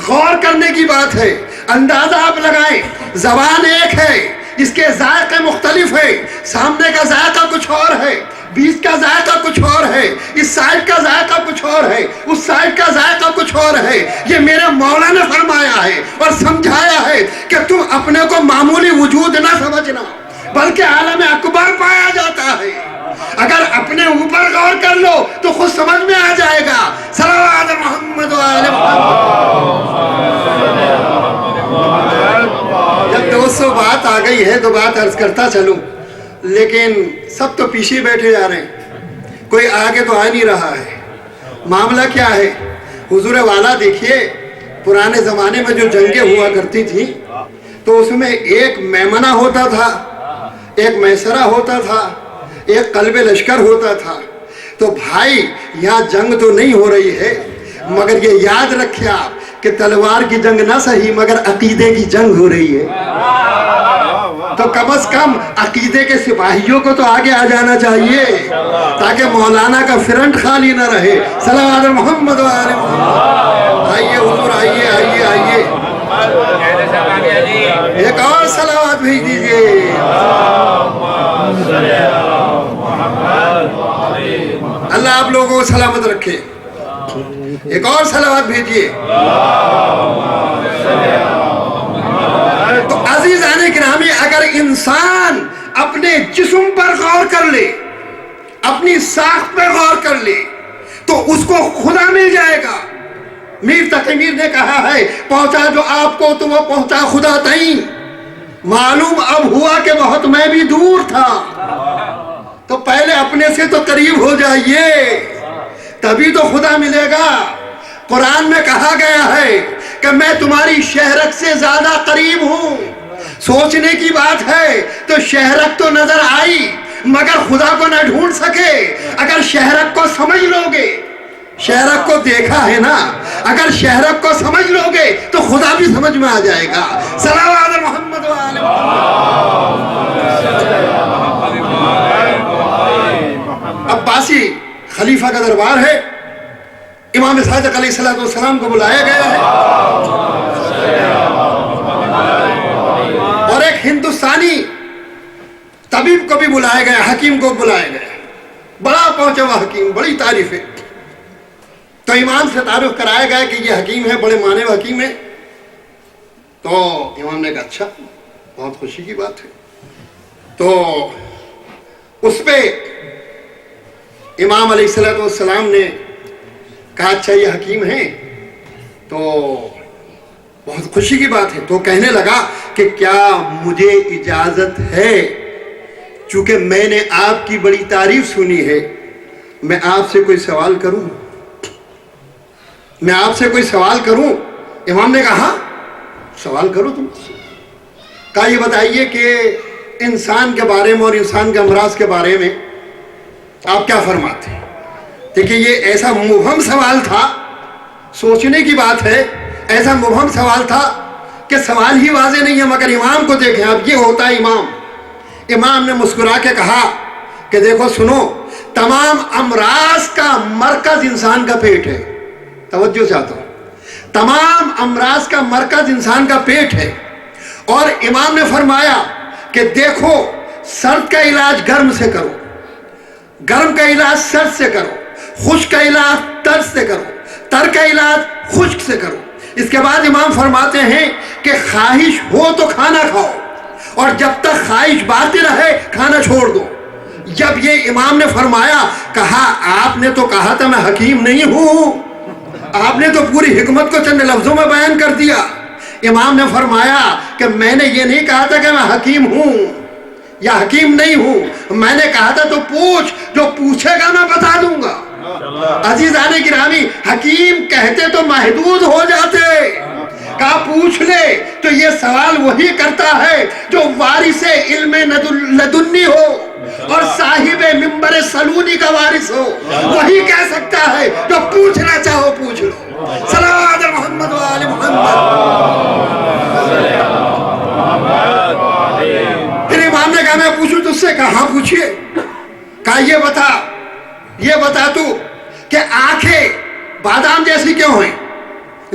Speaker 1: غور کرنے کی بات ہے، اندازہ آپ لگائیں، زبان ایک ہے، اس کے ذائقے مختلف ہے، سامنے کا ذائقہ کچھ اور ہے، بیچ کا ذائقہ کچھ اور ہے، اس سائڈ کا ذائقہ کچھ اور ہے، اس سائڈ کا ذائقہ کچھ اور ہے۔ یہ میرے مولا نے فرمایا ہے اور سمجھایا ہے کہ تم اپنے کو معمولی وجود نہ سمجھنا، بلکہ عالم اکبر پایا جاتا ہے۔ اگر اپنے اوپر غور کر لو تو خود سمجھ میں آ جائے گا۔ صلوات محمد و آل محمد۔ جب 200 بات آ گئی ہے تو بات عرض کرتا چلوں، لیکن سب تو پیچھے بیٹھے جا رہے ہیں، کوئی آگے تو آ نہیں رہا ہے۔ معاملہ کیا ہے؟ حضور والا دیکھیے، پرانے زمانے میں جو جنگیں ہوا کرتی تھیں تو اس میں ایک میمنہ ہوتا تھا، ایک میسرہ ہوتا تھا، ایک قلب لشکر ہوتا تھا۔ تو بھائی یہاں جنگ تو نہیں ہو رہی ہے، مگر یہ یاد رکھیں آپ کہ تلوار کی جنگ نہ سہی مگر عقیدے کی جنگ ہو رہی ہے۔ تو کم از کم عقیدے کے سپاہیوں کو تو آگے آ جانا چاہیے تاکہ مولانا کا فرنٹ خالی نہ رہے۔ صلوات محمد و آل محمد۔ آئیے حضور، آئیے آئیے آئیے، ایک اور صلوات بھیج دیجئے۔ اللہ آپ لوگوں کو سلامت رکھے۔ ایک اور صلوات بھیجئے۔ تو عزیزان گرامی، اگر انسان اپنے جسم پر غور کر لے، اپنی ساخت پر غور کر لے تو اس کو خدا مل جائے گا۔ میر تقی میر نے کہا ہے، پہنچا جو آپ کو تو وہ پہنچا خدا تئیں، معلوم اب ہوا کہ بہت میں بھی دور تھا۔ تو پہلے اپنے سے تو قریب ہو جائیے، تبھی تو خدا ملے گا۔ قرآن میں کہا گیا ہے کہ میں تمہاری شہرک سے زیادہ قریب ہوں۔ سوچنے کی بات ہے تو شہرک تو نظر آئی مگر خدا کو نہ ڈھونڈ سکے۔ اگر شہرک کو سمجھ لو گے، شہرک کو دیکھا ہے نا، اگر شہرک کو سمجھ لو گے تو خدا بھی سمجھ میں آ جائے گا۔ صلوات محمد و آل محمد۔ عباسی خلیفہ کا دربار ہے، امام صادق علیہ السلام کو بلایا گیا ہے اور ایک ہندوستانی طبیب کو بھی بلایا گیا، حکیم کو بلایا گیا، بڑا پہنچا ہوا حکیم، بڑی تعریف ہے۔ تو امام سے تعارف کرایا گیا کہ یہ حکیم ہے، بڑے مانے ہوئے حکیم ہے۔ تو امام نے کہا اچھا، بہت خوشی کی بات ہے۔ تو اس پہ امام علیہ السلام نے کہا اچھا یہ حکیم ہیں تو بہت خوشی کی بات ہے۔ تو کہنے لگا کہ کیا مجھے اجازت ہے، چونکہ میں نے آپ کی بڑی تعریف سنی ہے، میں آپ سے کوئی سوال کروں؟ میں آپ سے کوئی سوال کروں؟ امام نے کہا سوال کرو تم۔ کہا یہ بتائیے کہ انسان کے بارے میں اور انسان کے امراض کے بارے میں آپ کیا فرماتے ہیں؟ دیکھیں یہ ایسا مبہم سوال تھا، سوچنے کی بات ہے، ایسا مبہم سوال تھا کہ سوال ہی واضح نہیں ہے، مگر امام کو دیکھیں آپ، یہ ہوتا ہے امام۔ امام نے مسکرا کے کہا کہ دیکھو سنو، تمام امراض کا مرکز انسان کا پیٹ ہے۔ توجہ چاہتا ہوں، تمام امراض کا مرکز انسان کا پیٹ ہے۔ اور امام نے فرمایا کہ دیکھو سرد کا علاج گرم سے کرو، گرم کا علاج سرد سے کرو، خشک کا علاج تر سے کرو، تر کا علاج خشک سے کرو۔ اس کے بعد امام فرماتے ہیں کہ خواہش ہو تو کھانا کھاؤ، اور جب تک خواہش باقی رہے کھانا چھوڑ دو۔ جب یہ امام نے فرمایا، کہا آپ نے تو کہا تھا میں حکیم نہیں ہوں، آپ نے تو پوری حکمت کو چند لفظوں میں بیان کر دیا۔ امام نے فرمایا کہ میں نے یہ نہیں کہا تھا کہ میں حکیم ہوں یا حکیم نہیں ہوں، میں نے کہا تھا تو پوچھ، جو پوچھے گا میں بتا دوں گا۔ عزیزان گرامی، حکیم کہتے تو محدود ہو جاتے، کہا پوچھ لے، تو یہ سوال وہی کرتا ہے جو وارث علم لدنی ہو اور صاحب منبر سلونی کا وارث ہو، وہی کہہ سکتا ہے، جو پوچھنا چاہو پوچھ لو۔ صلوات محمد و آل محمد۔ پھر امام نے کہا میں پوچھوں تجھ سے؟ کہا ہاں پوچھئے۔ کہا یہ بتا تو کہ آنکھیں بادام جیسی کیوں ہیں؟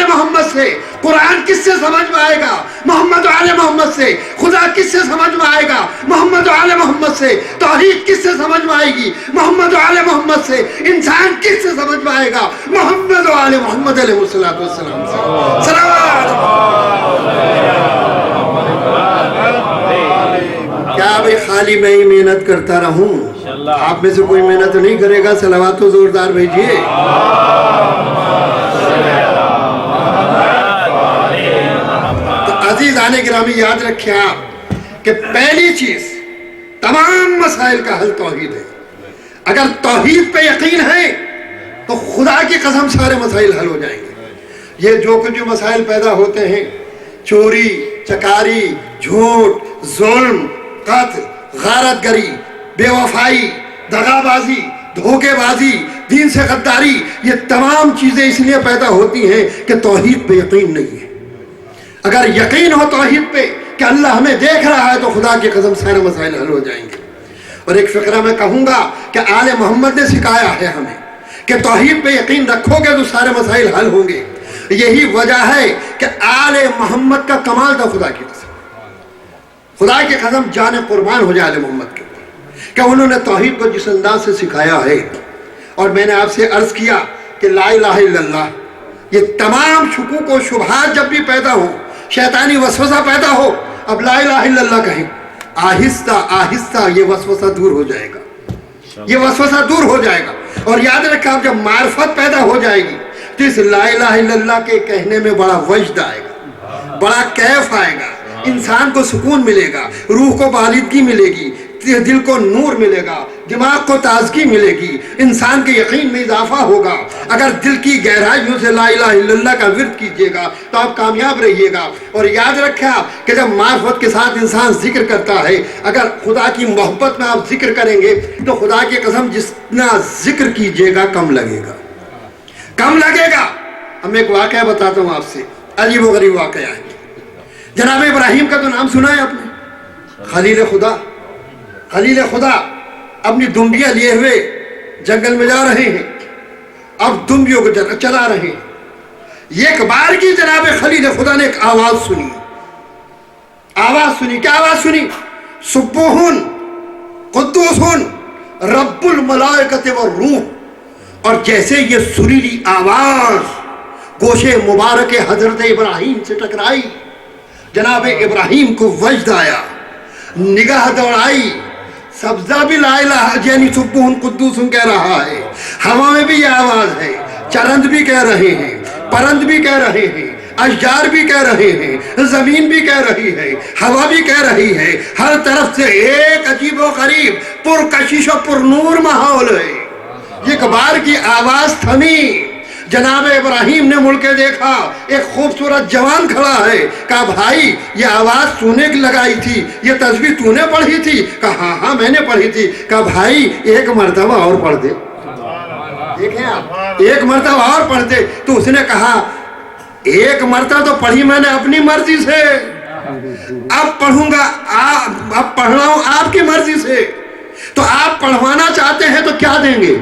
Speaker 1: آل محمد سے قرآن کس سے سمجھ میں آئے گا؟ محمد و آل محمد سے. خدا کس سے سمجھ میں آئے گا؟ محمد و آل محمد سے. توحید کس سے سمجھ میں آئے گی؟ محمد و آل محمد سے. انسان کس سے سمجھ میں آئے گا؟ محمد و آل محمد علیہ الصلوۃ والسلام سے. صلوات. کیا بھئی خالی میں ہی محنت کرتا رہوں؟ آپ میں سے کوئی محنت نہیں کرے گا؟ صلوات تو زوردار بھیجیے. تو عزیزان گرامی یاد رکھیں آپ کہ پہلی چیز تمام مسائل کا حل توحید ہے. اگر توحید پہ یقین ہے تو خدا کی قسم سارے مسائل حل ہو جائیں گے. یہ جو کچھ مسائل پیدا ہوتے ہیں، چوری چکاری، جھوٹ، ظلم، قتل، غارت گری، بے وفائی، دغا بازی، دھوکے بازی، دین سے غداری، یہ تمام چیزیں اس لیے پیدا ہوتی ہیں کہ توحید پہ یقین نہیں ہے. اگر یقین ہو توحید پہ کہ اللہ ہمیں دیکھ رہا ہے تو خدا کی قسم سارے مسائل حل ہو جائیں گے. اور ایک فقرہ میں کہوں گا کہ آل محمد نے سکھایا ہے ہمیں کہ توحید پہ یقین رکھو گے تو سارے مسائل حل ہوں گے. یہی وجہ ہے کہ آل محمد کا کمال تھا. خدا کی قسم، خدا کی قسم جان قربان ہو جائے آل محمد کے اوپر کہ انہوں نے توحید کو جس انداز سے سکھایا ہے. اور میں نے آپ سے عرض کیا کہ لا الہ الا اللہ، یہ تمام شکوک و شبہات جب بھی پیدا ہو، شیطانی وسوسہ پیدا ہو، اب لا الہ الا اللہ کہیں، آہستہ آہستہ یہ وسوسہ دور ہو جائے گا. یہ وسوسہ دور ہو جائے گا. اور یاد رکھیں آپ جب معرفت پیدا ہو جائے گی تو اس لا الہ الا اللہ کے کہنے میں بڑا وجد آئے گا، بڑا کیف آئے گا. انسان کو سکون ملے گا، روح کو بالادگی ملے گی، دل کو نور ملے گا، دماغ کو تازگی ملے گی، انسان کے یقین میں اضافہ ہوگا. اگر دل کی گہرائیوں سے لا الہ الا اللہ کا ورد کیجئے گا تو آپ کامیاب رہیے گا. اور یاد رکھیں آپ کہ جب معرفت کے ساتھ انسان ذکر کرتا ہے، اگر خدا کی محبت میں آپ ذکر کریں گے تو خدا کی قسم جتنا ذکر کیجئے گا کم لگے گا، کم لگے گا. ہم ایک واقعہ بتاتا ہوں آپ سے، عجیب و غریب واقعہ ہے. جناب ابراہیم کا تو نام سنا ہے آپ نے، خلیل خدا. خلیل خدا اپنی دمبیاں لیے ہوئے جنگل میں جا رہے ہیں. اب دمبیوں کو چلا رہے ہیں. ایک بار کی جناب خلیل خدا نے ایک آواز سنی. آواز سنی، کیا آواز سنی؟ سبوحن قدوسن رب الملائکۃ والروح. اور جیسے یہ سریلی آواز گوشے مبارک حضرت ابراہیم سے ٹکرائی، جناب ابراہیم کو وجد آیا، نگاہ دوڑائی. سبزہ بھی لا الہ یعنی سبوحن قدوسن کہہ رہا ہے، ہوا میں بھی یہ آواز ہے، چرند بھی کہہ رہے ہیں، پرند بھی کہہ رہے ہیں، اشجار بھی کہہ رہے ہیں، زمین بھی کہہ رہی ہے، ہوا بھی کہہ رہی ہے. ہر طرف سے ایک عجیب و غریب پرکشش و پر نور ماحول ہے. ایک بار کی آواز تھمی. جناب ابراہیم نے مڑ کے دیکھا، ایک خوبصورت جوان کھڑا ہے. کہا بھائی یہ آواز تو نے لگائی تھی، یہ تسبیح تو نے پڑھی تھی؟ کہا ہاں ہاں میں نے پڑھی تھی. کہا بھائی ایک مرتبہ اور پڑھ دے. دیکھیں آپ، ایک مرتبہ اور پڑھ دے. تو اس نے کہا ایک مرتبہ تو پڑھی میں نے اپنی مرضی سے، اب پڑھوں گا، اب پڑھ رہا ہوں آپ کی مرضی سے. تو آپ پڑھوانا چاہتے ہیں تو کیا دیں گے؟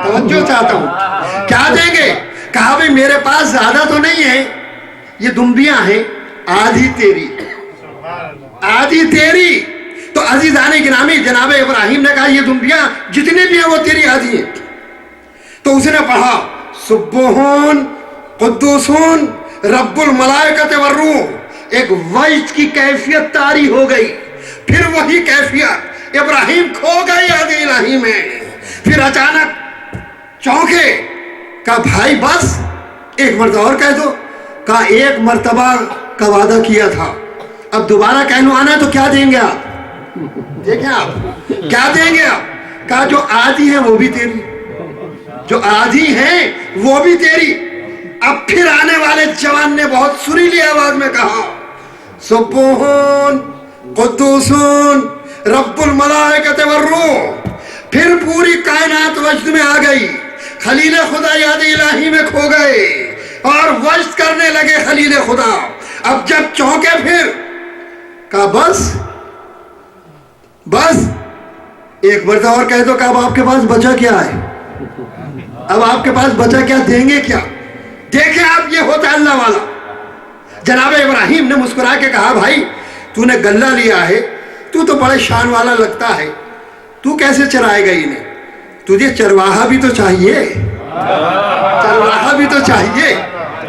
Speaker 1: توجہ چاہتا ہوں، کیا دیں گے؟ کہا بھئی میرے پاس زیادہ تو نہیں ہے، یہ دمبیاں ہیں، آدھی تیری آدھی تیری. تو عزیزان گرامی جناب ابراہیم نے کہا یہ دمبیاں جتنی بھی ہیں وہ تیری آدھی ہیں. تو اس نے پڑھا سبوحن قدوسن رب الملائکۃ والروح. ایک وجد کی کیفیت طاری ہو گئی. پھر وہی کیفیت ابراہیم کھو گئی یاد الہی میں. پھر اچانک چونکے. کہا بھائی بس ایک مرتبہ اور کہہ دو. کہا ایک مرتبہ کا وعدہ کیا تھا، اب دوبارہ کہنے آنا ہے تو کیا دیں گے آپ؟ دیکھیں آپ کیا دیں گے آپ؟ کہا جو آدھی ہیں وہ بھی تیری، جو آدھی ہیں وہ بھی تیری. اب پھر آنے والے جوان نے بہت سریلی آواز میں کہا سبوحن قدوسن رب الملائکۃ والروح. پھر پوری کائنات وجد میں آ گئی. خلیل خدا یاد الہی میں کھو گئے اور وجد کرنے لگے خلیل خدا. اب جب چونکے پھر کہا بس بس ایک مرتبہ اور کہہ دو. کہ اب آپ کے پاس بچا کیا ہے؟ اب آپ کے پاس بچا کیا؟ دیں گے کیا؟ دیکھیں آپ، یہ ہوتا ہے اللہ والا۔ جناب ابراہیم نے مسکرا کے کہا بھائی تو نے گلہ لیا ہے، تو تو بڑے شان والا لگتا ہے، تو کیسے چرائے گا انہیں؟ تجھے چرواہا بھی تو چاہیے، چرواہا بھی تو چاہیے،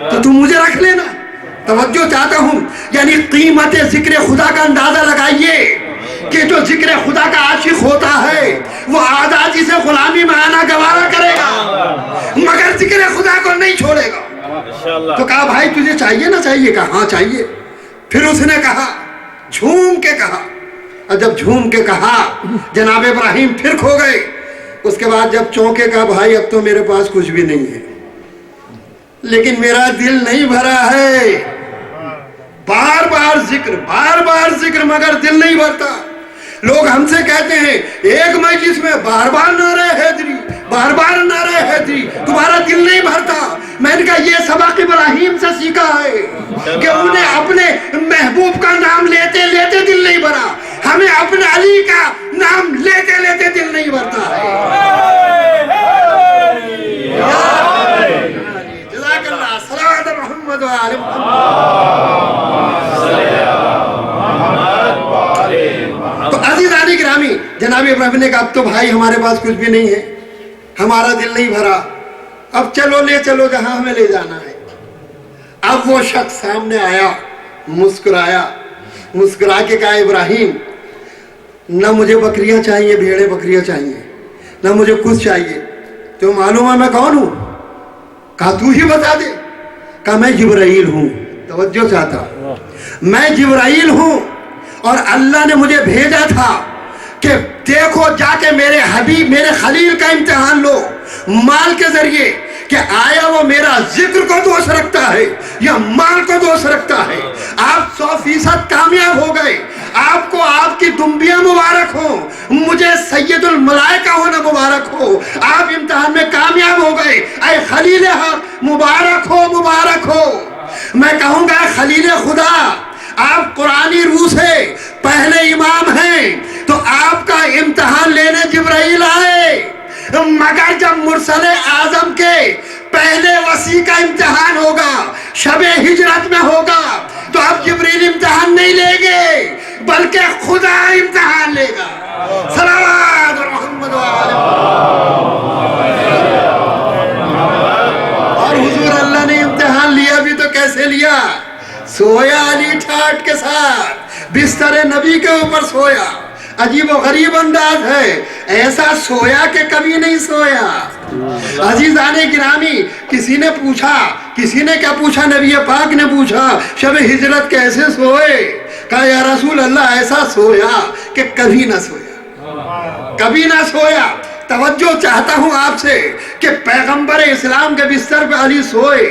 Speaker 1: تو تم مجھے رکھ لینا۔ توجہ چاہتا ہوں، یعنی قیمت ذکر خدا کا اندازہ لگائیے کہ جو ذکر خدا کا عاشق ہوتا ہے وہ آزادی سے غلامی میں آنا گوارا کرے گا مگر ذکر خدا کو نہیں چھوڑے گا۔ تو کہا بھائی تجھے چاہیے نہ چاہیے؟ کہا ہاں چاہیے۔ پھر اس نے کہا، جھوم کے کہا، اور جب جھوم کے کہا جناب ابراہیم پھر کھو گئے۔ اس کے بعد جب چونکے کہا بھائی اب تو میرے پاس کچھ بھی نہیں ہے، لیکن میرا دل نہیں بھرا ہے، بار بار ذکر مگر دل نہیں بھرتا۔ لوگ ہم سے کہتے ہیں ایک مجلس میں بار بار نعرہ حیدری، بار بار نعرہ حیدری، تمہارا دل نہیں بھرتا۔ میں نے کہا یہ سبق ابراہیم سے سیکھا ہے کہ انہیں اپنے محبوب کا نام لیتے لیتے دل نہیں بھرا، ہمیں اپنے علی کا نام لیتے لیتے دل نہیں بھرتا ہے۔ جزاک اللہ، صلوات محمد و آل تو عزیزان گرامی، جناب ابراہیم نے کہا اب تو بھائی ہمارے پاس کچھ بھی نہیں ہے، ہمارا دل نہیں بھرا، اب چلو لے چلو جہاں ہمیں لے جانا ہے۔ اب وہ شخص سامنے آیا، مسکرایا، مسکرا کے کہا ابراہیم نہ مجھے بکریاں چاہیے، بھیڑیں بکریاں چاہیے، نہ مجھے کچھ چاہیے، تو معلوم ہے میں کون ہوں؟ کہا تو ہی بتا دے۔ کہا میں جبرائیل ہوں۔ توجہ چاہتا، میں جبرائیل ہوں اور اللہ نے مجھے بھیجا تھا کہ دیکھو جا کے میرے حبیب میرے خلیل کا امتحان لو مال کے ذریعے کہ آیا وہ میرا ذکر کو دوست رکھتا ہے یا مال کو دوست رکھتا ہے۔ آپ 100% کامیاب ہو گئے، آپ کو آپ کی دنبیاں مبارک ہوں، مجھے سید الملائکہ ہونا مبارک ہو، آپ امتحان میں کامیاب ہو گئے، اے خلیل حق مبارک ہو، مبارک ہو۔ میں کہوں گا خلیل خدا آپ قرآنی روح سے پہلے امام ہیں تو آپ کا امتحان لینے جبرائیل آئے، مگر جب مرسل اعظم کے پہلے وسیع کا امتحان ہوگا، شب ہجرت میں ہوگا، تو اب جبرائیل امتحان نہیں لیں گے بلکہ خدا امتحان لے گا۔ صلوات محمد اور حضور اللہ نے امتحان لیا بھی تو کیسے لیا؟ سویا علی ٹھاٹ کے ساتھ بستر نبی کے اوپر سویا، عجیب و غریب انداز ہے، ایسا سویا کہ کبھی نہیں سویا۔ عزیزان گرامی، کسی نے پوچھا، کسی نے کیا پوچھا؟ نبی پاک نے پوچھا شب ہجرت کیسے سوئے؟ کہا یا رسول اللہ ایسا سویا کہ کبھی نہ سویا، کبھی نہ سویا۔ توجہ چاہتا ہوں آپ سے کہ پیغمبر اسلام کے بستر پہ علی سوئے،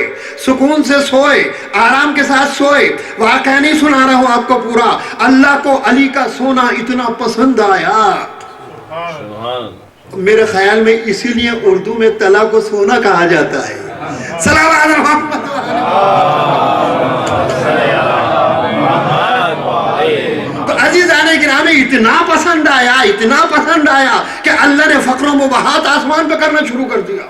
Speaker 1: سکون سے سوئے، آرام کے ساتھ سوئے۔ واقعہ نہیں سنا رہا ہوں آپ کو پورا، اللہ کو علی کا سونا اتنا پسند آیا، میرے خیال میں اسی لیے اردو میں تلا کو سونا کہا جاتا ہے۔ صلوات محمد عزیزان گرامی، اتنا پسند آیا، اتنا پسند آیا کہ اللہ نے فقر و مباحات آسمان پہ کرنا شروع کر دیا۔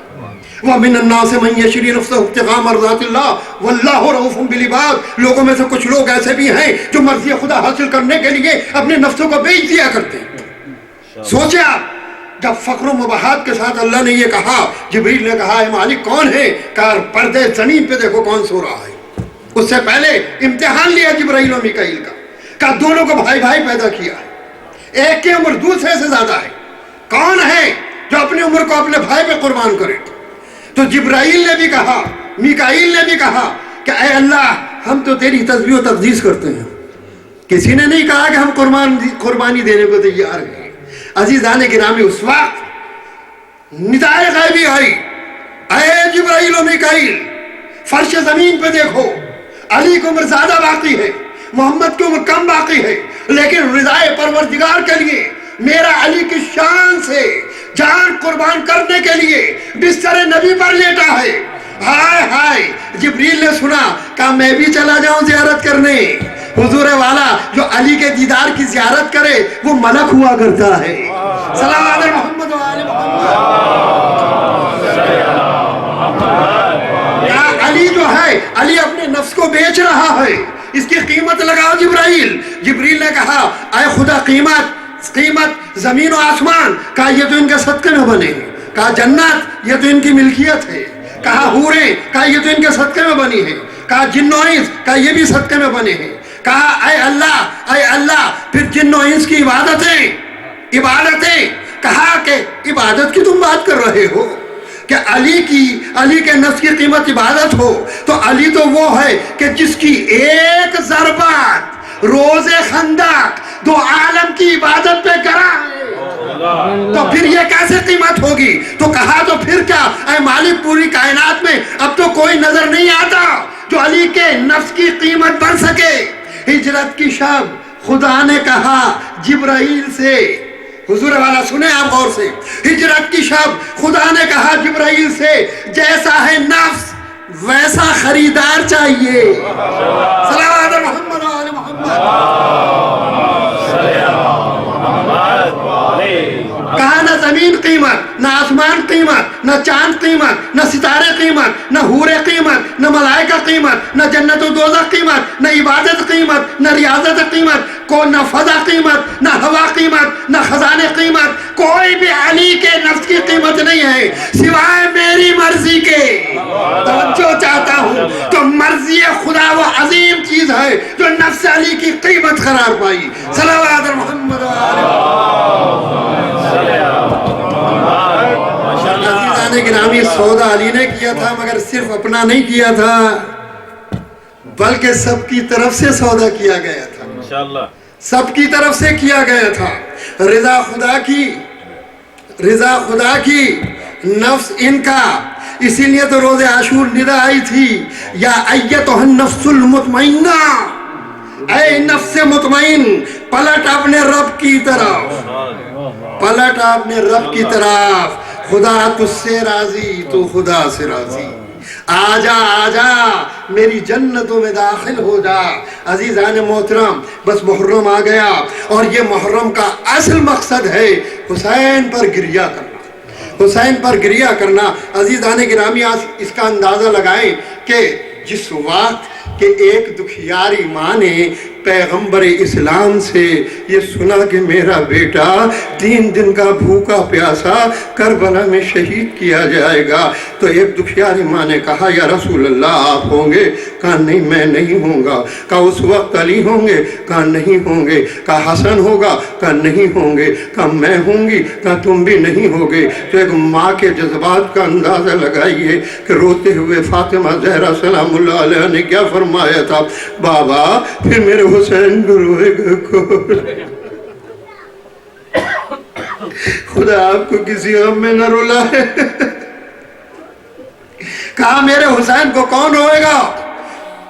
Speaker 1: وَمِنَ النَّاسِ مَن يَشْرِي نَفْسَهُ ابْتِغَاءَ مَرْضَاتِ اللَّهِ وَاللَّهُ رَءُوفٌ بِالْعِبَادِ۔ لوگوں میں سے کچھ لوگ ایسے بھی ہیں جو مرضی خدا حاصل کرنے کے لیے اپنے نفسوں کو بیچ دیا کرتے ہیں۔ سوچے آپ، جب فقر و مباحات کے ساتھ اللہ نے یہ کہا، جبریل نے کہا اے مالک کون ہے؟ کہا پردے زمین پہ دیکھو کون سو رہا ہے۔ اس سے پہلے امتحان لیا جبرائیل و میکائیل کا، کہا دونوں کو بھائی بھائی پیدا کیا ہے، ایک کی عمر دوسرے سے زیادہ ہے، کون ہے جو اپنی عمر کو اپنے بھائی پہ قربان کرے؟ تو جبرائیل نے بھی کہا، میکائیل نے بھی کہا کہ اے اللہ ہم تو تیری تسبیح و تقدیس کرتے ہیں، کسی نے نہیں کہا کہ ہم قربانی دینے کو تیار ہیں۔ عزیزان گرامی، اس وقت ندائے غیبی آئی، اے جبرائیل و میکائیل فرش زمین پہ دیکھو، علی کی عمر زیادہ باقی ہے، محمد کی عمر کم باقی ہے، لیکن رضائے پروردگار کے لیے میرا علی کی شان سے جان قربان کرنے کے لیے بستر نبی پر لیٹا ہے۔ ہائے ہائے، جبریل نے سنا، کہا میں بھی چلا جاؤں زیارت کرنے۔ حضور والا جو علی کے دیدار کی زیارت کرے وہ ملک ہوا کرتا ہے۔ صلوات محمد و آل محمد۔ کہا علی جو بیچ رہا ہے، اس کی قیمت لگاؤ جبرائیل۔ جبریل نے کہا اے خدا قیمت زمین و آسمان، کہا یہ تو ان کے صدقے میں بنے ہیں، کہا جنت یہ تو ان کی ملکیت ہے، کہا حوریں، کہا یہ تو ان کے صدقے میں بنی ہے، کہا جن و انس، کہا یہ بھی صدقے میں بنے ہیں، کہا اے اللہ پھر جن و انس کی عبادتیں، کہا کہ عبادت کی تم بات کر رہے ہو کہ علی کے نفس کی قیمت عبادت ہو، تو علی تو وہ ہے کہ جس کی ایک ضربات روز خندق 2 عالم کی عبادت پہ کرا ہے، تو پھر یہ کیسے قیمت ہوگی؟ تو کہا تو پھر کیا اے مالک پوری کائنات میں اب تو کوئی نظر نہیں آتا جو علی کے نفس کی قیمت بن سکے۔ ہجرت کی شب خدا نے کہا جبرائیل سے، حضور والا سنیں آپ غور سے، ہجرت کی شب خدا نے کہا جبرائیل سے جیسا ہے نفس ویسا خریدار چاہیے۔ صلوات محمد و آل محمد۔ کہا نہ زمین قیمت، نہ آسمان قیمت، نہ چاند قیمت، نہ ستارے قیمت، نہ حورے قیمت، نہ ملائکہ قیمت، نہ جنت و دوزخ قیمت، نہ عبادت قیمت، نہ ریاضت قیمت، نہ فضا قیمت، نہ ہوا قیمت، نہ خزانے قیمت، کوئی بھی علی کے نفس کی قیمت نہیں ہے سوائے میری مرضی کے۔ توجہ چاہتا ہوں تو مرضی خدا وہ عظیم چیز ہے جو نفس علی کی قیمت قرار پائی۔ صلوات محمد و آل عزیزان گرامی، سودا علی نے کیا تھا مگر صرف اپنا نہیں کیا تھا بلکہ سب کی طرف سے سودا کیا گیا تھا، انشاءاللہ سب کی طرف سے کیا گیا تھا۔ رضا خدا کی نفس ان کا، اسی لیے تو روز عاشور ندا آئی تھی یا ایتھا النفس المطمئنہ، اے نفس مطمئن پلٹ اپنے رب کی طرف، پلٹ اپنے رب کی طرف، خدا تجھ سے راضی تو خدا سے راضی، آجا میری جنتوں میں داخل ہو جا۔ عزیزان محترم، بس محرم آ گیا اور یہ محرم کا اصل مقصد ہے حسین پر گریہ کرنا، حسین پر گریہ کرنا۔ عزیزان گرامی، آج اس کا اندازہ لگائیں کہ جس وقت کہ ایک دکھیاری ماں نے پیغمبر اسلام سے یہ سنا کہ میرا بیٹا 3 دن کا بھوکا پیاسا کربلا میں شہید کیا جائے گا، تو ایک دکھیاری ماں نے کہا یا رسول اللہ آپ ہوں گے؟ کہا نہیں میں نہیں ہوں گا۔ کہا اس وقت علی ہوں گے؟ کہا نہیں ہوں گے۔ کہا حسن ہوگا؟ کہا نہیں ہوں گے۔ کہا میں ہوں گی؟ کہا تم بھی نہیں ہوگے۔ تو ایک ماں کے جذبات کا اندازہ لگائیے کہ روتے ہوئے فاطمہ زہرا سلام اللہ علیہ نے کیا فرمایا تھا، بابا پھر میرے حسین کو روئے گا کون؟ خدا آپ کو کسی غم میں نہ رلا ہے۔ کہا میرے حسین کو کون روئے گا؟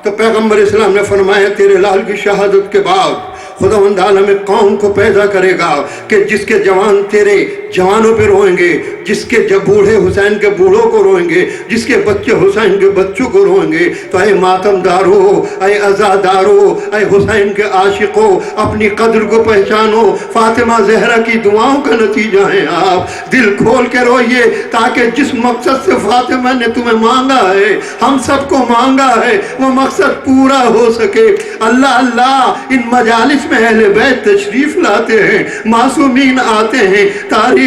Speaker 1: تو پیغمبر اسلام نے فرمایا تیرے لال کی شہادت کے بعد خداوند عالم قوم کو پیدا کرے گا کہ جس کے جوان تیرے جوانوں پہ روئیں گے، جس کے بوڑھے حسین کے بوڑھوں کو روئیں گے، جس کے بچے حسین کے بچوں کو روئیں گے۔ تو اے ماتم دارو، اے عزادارو، اے حسین کے عاشقو، اپنی قدر کو پہچانو، فاطمہ زہرا کی دعاؤں کا نتیجہ ہیں آپ۔ دل کھول کے روئیے تاکہ جس مقصد سے فاطمہ نے تمہیں مانگا ہے، ہم سب کو مانگا ہے، وہ مقصد پورا ہو سکے۔ اللہ اللہ، ان مجالس میں اہل بیت تشریف لاتے ہیں، معصومین آتے ہیں، تاریخ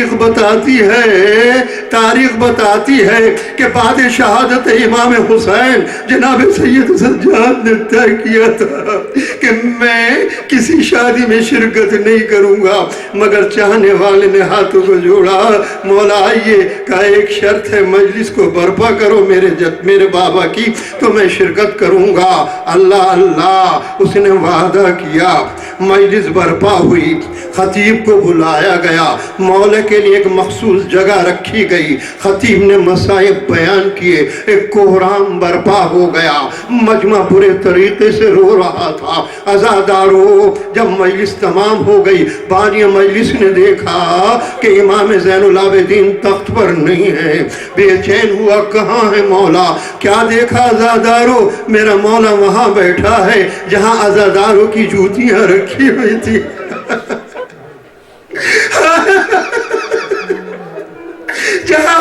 Speaker 1: بتاتی ہے کہ بعد شہادت امام حسین جناب سید سجاد نے طے کیا تھا کہ میں کسی شادی میں شرکت نہیں کروں گا، مگر چاہنے والے نے ہاتھوں کو جوڑا، مولا آئیے، کہا ایک شرط ہے مجلس کو برپا کرو میرے بابا کی تو میں شرکت کروں گا۔ اللہ اللہ، اس نے وعدہ کیا، مجلس برپا ہوئی، خطیب کو بلایا گیا، مولا کے لیے ایک مخصوص جگہ رکھی گئی، خطیب نے مسائب بیان کیے، ایک کوہرام برپا ہو گیا، مجمع برے طریقے سے رو رہا تھا۔ عزادارو، جب مجلس تمام ہو گئی، بانی مجلس نے دیکھا کہ امام زین العابدین تخت پر نہیں ہے، بے چین ہوا کہاں ہے مولا؟ کیا دیکھا عزادارو؟ میرا مولا وہاں بیٹھا ہے جہاں عزادارو کی جوتیاں رکھی ہوئی تھی۔ جہاں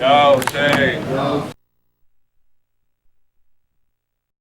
Speaker 2: Ya Hussein.